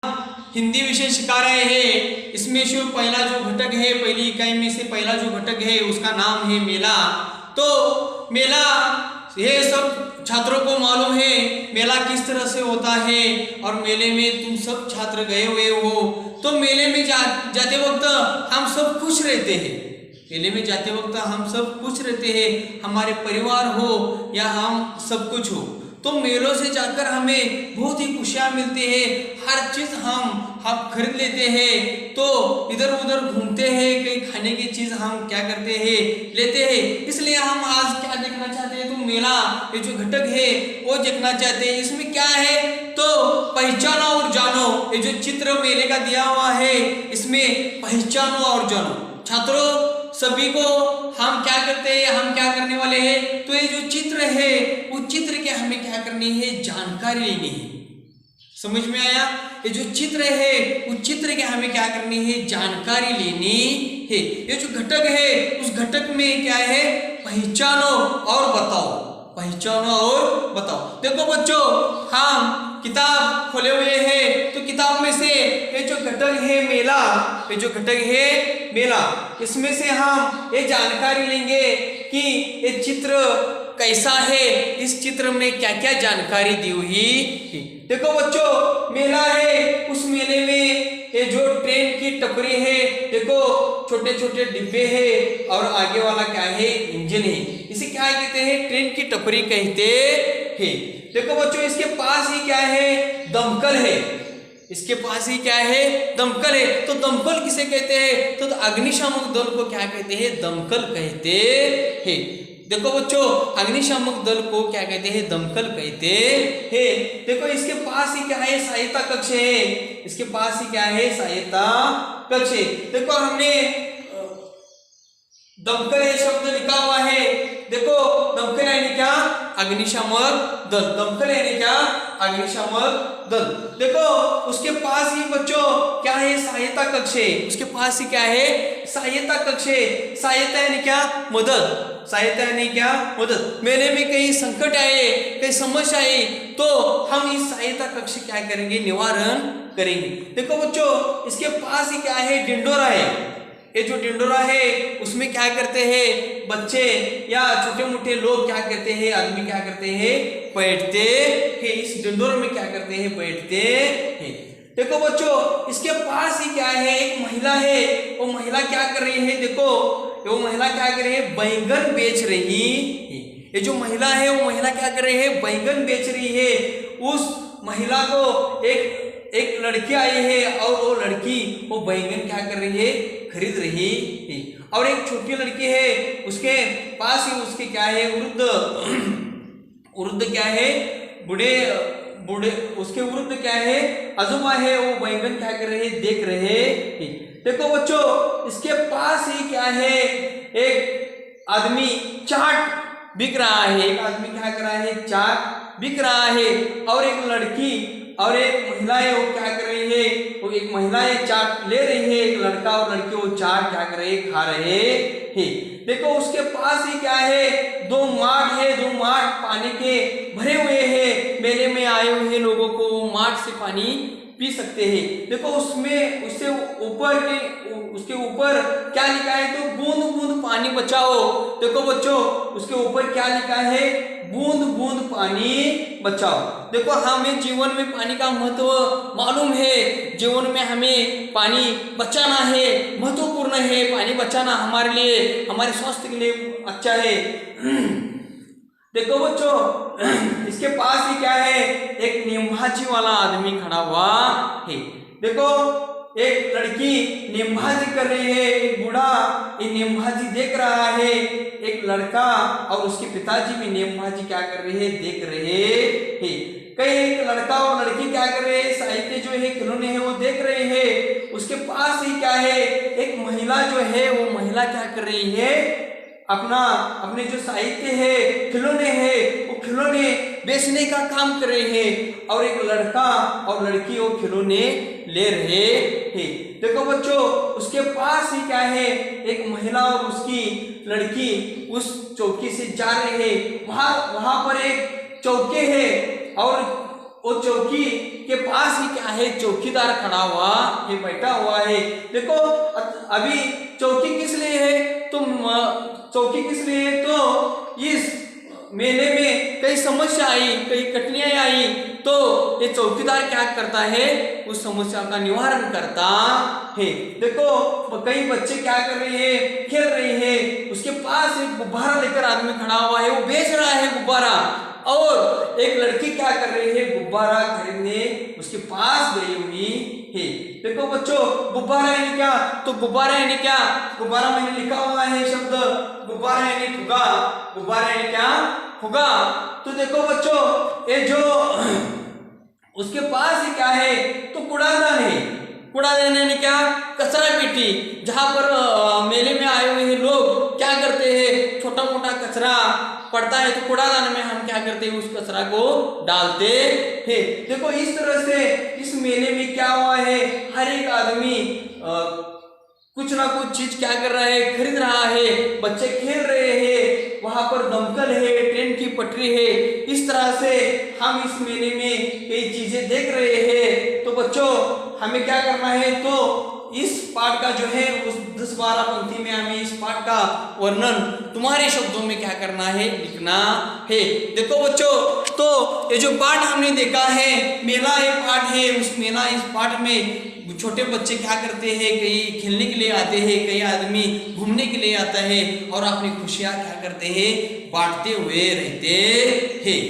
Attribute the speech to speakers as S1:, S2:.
S1: हिंदी विषय सिखा रहे हैं। इसमें जो पहला जो घटक है, पहली इकाई में से पहला जो घटक है उसका नाम है मेला। तो मेला ये सब छात्रों को मालूम है मेला किस तरह से होता है, और मेले में तुम सब छात्र गए हुए हो। तो मेले में जाते वक्त हम सब खुश रहते हैं। मेले में जाते वक्त हम सब खुश रहते हैं, हमारे परिवार हो या हम सब कुछ हो। तो मेलों से जाकर हमें बहुत ही खुशियाँ मिलती है, हर चीज़ हम खरीद लेते हैं। तो इधर उधर घूमते हैं, कई खाने की चीज़ हम क्या करते हैं, लेते हैं। इसलिए हम आज क्या देखना चाहते हैं, तो मेला ये जो घटक है वो देखना चाहते हैं। इसमें क्या है, तो पहचानो और जानो, ये जो चित्र मेले का दिया हुआ है इसमें पहचानो और जानो। छात्रों सभी को हम क्या करते हैं, हम क्या करने वाले हैं, तो ये जो चित्र है वो चित्र के हमें क्या करनी है, जानकारी लेनी है। समझ में आया? ये जो चित्र है उस चित्र के हमें क्या करनी है, जानकारी लेनी है। ये जो घटक है उस घटक में क्या है, पहचानो और बताओ। पहचानो और बताओ। देखो बच्चों, हम किताब खोले हुए हैं, तो किताब में से ये जो घटक है मेला, ये जो घटक है मेला, इसमें से हम ये जानकारी लेंगे कि ये चित्र कैसा है, इस चित्र में क्या क्या जानकारी दी हुई है। देखो बच्चों, मेला है, उस मेले में ये जो ट्रेन की टपरी है, देखो छोटे छोटे डिब्बे हैं और आगे वाला क्या है, इंजन है। इसे क्या कहते हैं, ट्रेन की टपरी कहते हैं। देखो बच्चों, इसके पास ही क्या है, दमकल है। इसके पास ही क्या है, दमकल है। तो दमकल किसे कहते हैं, तो अग्निशामक दल को क्या कहते हैं, दमकल कहते हैं। देखो बच्चों, अग्निशामक दल को क्या कहते हैं, दमकल कहते हैं। देखो इसके पास ही क्या है, सहायता कक्ष है। इसके पास ही क्या है, सहायता कक्ष है। देखो हमने दमकल ये शब्द लिखा हुआ है। देखो दमकल यानी क्या, अग्निशामक दल। दमकल यानी क्या, अग्निशामक दल। देखो उसके पास ही बच्चों क्या है, सहायता कक्ष है। उसके पास ही क्या है, सहायता कक्ष है। सहायता यानी क्या, मदद। सहायता यानी क्या, मदद। मेले में कहीं संकट आए, कहीं समस्या आई, तो हम इस सहायता कक्ष क्या करेंगे, निवारण करेंगे। देखो बच्चों, इसके पास ही क्या है, डिंडोरा है। ये जो डिंडोरा है उसमें क्या करते हैं, बच्चे या छोटे मोटे लोग क्या करते हैं, आदमी क्या करते हैं, बैठते हैं। इस डिंडोरे में क्या करते हैं, बैठते हैं। देखो बच्चों, इसके पास ही क्या है, एक महिला है। वो महिला क्या कर रही है, देखो वो महिला क्या कर रही है, बैंगन बेच रही है। ये जो महिला है वो महिला क्या कर रही है, बैंगन बेच रही है। उस महिला को एक लड़की आई है और वो लड़की वो बैंगन क्या कर रही है, खरीद रही है। और एक छोटी लड़की है, उसके पास ही उसके क्या है, वृद्ध क्या है, बूढ़े उसके वृद्ध क्या है, आजूबा है, वो बैंगन क्या कर रहे हैं, देख रहे हैं। देखो बच्चों, इसके पास ही क्या है, एक आदमी चाट बिक रहा है। एक आदमी क्या कर रहा है, चाट बिक रहा है। और एक लड़की और एक महिला है, वो क्या कर रही है, वो एक महिला है चाट ले रही है, एक लड़का और लड़की वो चाट क्या कर रहे हैं, खा रहे हैं। देखो उसके पास ही क्या है, दो माठ है। दो माठ पानी के भरे हुए हैं। मेले में आए हुए लोगों को वो माठ से पानी पी सकते हैं। देखो उसमें उससे ऊपर के उसके ऊपर क्या लिखा है, तो बूंद बूंद पानी बचाओ। देखो बच्चों, उसके ऊपर क्या लिखा है, बूंद बूंद पानी बचाओ। देखो हमें जीवन में पानी का महत्व मालूम है। जीवन में हमें पानी बचाना है, महत्वपूर्ण है। पानी बचाना हमारे लिए, हमारे स्वास्थ्य के लिए अच्छा है। देखो बच्चों, इसके पास ही क्या है, एक नेमबाजी वाला आदमी खड़ा हुआ है। देखो एक लड़की नेमबाजी कर रही है, एक बूढ़ा ये नेमबाजी देख रहा है। एक लड़का और उसके पिताजी भी नेमबाजी क्या कर रहे हैं, देख रहे हैं। कई एक लड़का और लड़की क्या कर रहे हैं, साहित्य जो है, खिलौने हैं, वो देख रहे हैं। उसके पास ही क्या है, एक महिला जो है, वो महिला क्या कर रही है, अपने जो साहित्य है, खिलौने हैं, वो खिलौने बेचने का काम कर रहे हैं। और एक लड़का और लड़की वो खिलौने ले रहे हैं। देखो बच्चों, उसके पास ही क्या है, एक महिला और उसकी लड़की उस चौकी से जा रहे हैं। वहां पर एक चौकी है और वो चौकी के पास ही क्या है, चौकीदार खड़ा हुआ ये बैठा हुआ है। देखो अभी चौकी किस लिए है, तो चौकी किस लिए है, तो इस मेले में कई समस्या आई, कई कठिनाई आई, तो ये चौकीदार क्या करता है, उस समस्या का निवारण करता है। देखो कई बच्चे क्या कर रहे हैं, खेल रहे हैं, उसके पास एक गुब्बारा लेकर आदमी खड़ा हुआ है, वो बेच रहा है गुब्बारा, और एक लड़की क्या कर रही है, गुब्बारा खरीदने उसके पास गई हुई है। देखो बच्चों गुब्बारा यानी क्या, तो गुब्बारा यानी क्या, गुब्बारा मैंने लिखा हुआ है शब्द गुब्बारा यानी फुगा, गुब्बारा यानी क्या, फुगा। तो देखो बच्चों ये जो उसके पास ही क्या है, तो कूड़ादान है, कूड़ादान यानी क्या, कचरा पेटी, जहां पर मेले में आए हुए लोग क्या करते हैं, छोटा मोटा कचरा पड़ता है तो कूड़ादान में हम क्या करते हैं, उस कचरा को डालते हैं। देखो इस तरह से इस मेले में क्या हुआ है, हर एक आदमी कुछ ना कुछ चीज क्या कर रहा है, खरीद रहा है, बच्चे खेल रहे हैं, वहां पर दमकल है, ट्रेन की पटरी है, इस तरह से हम इस मेले में कई चीजें देख रहे हैं। तो बच्चों हमें क्या करना है, तो इस पाठ का जो है उस 10-12 पंक्ति में हमें इस पाठ का वर्णन तुम्हारे शब्दों में क्या करना है, लिखना है। देखो बच्चों तो ये जो पाठ हमने देखा है, मेला ये पाठ है, उस मेला इस पाठ में छोटे बच्चे क्या करते हैं, कई खेलने के लिए आते हैं, कई आदमी घूमने के लिए आता है, और अपनी खुशियां क्या करते हैं, बांटते हुए रहते हैं।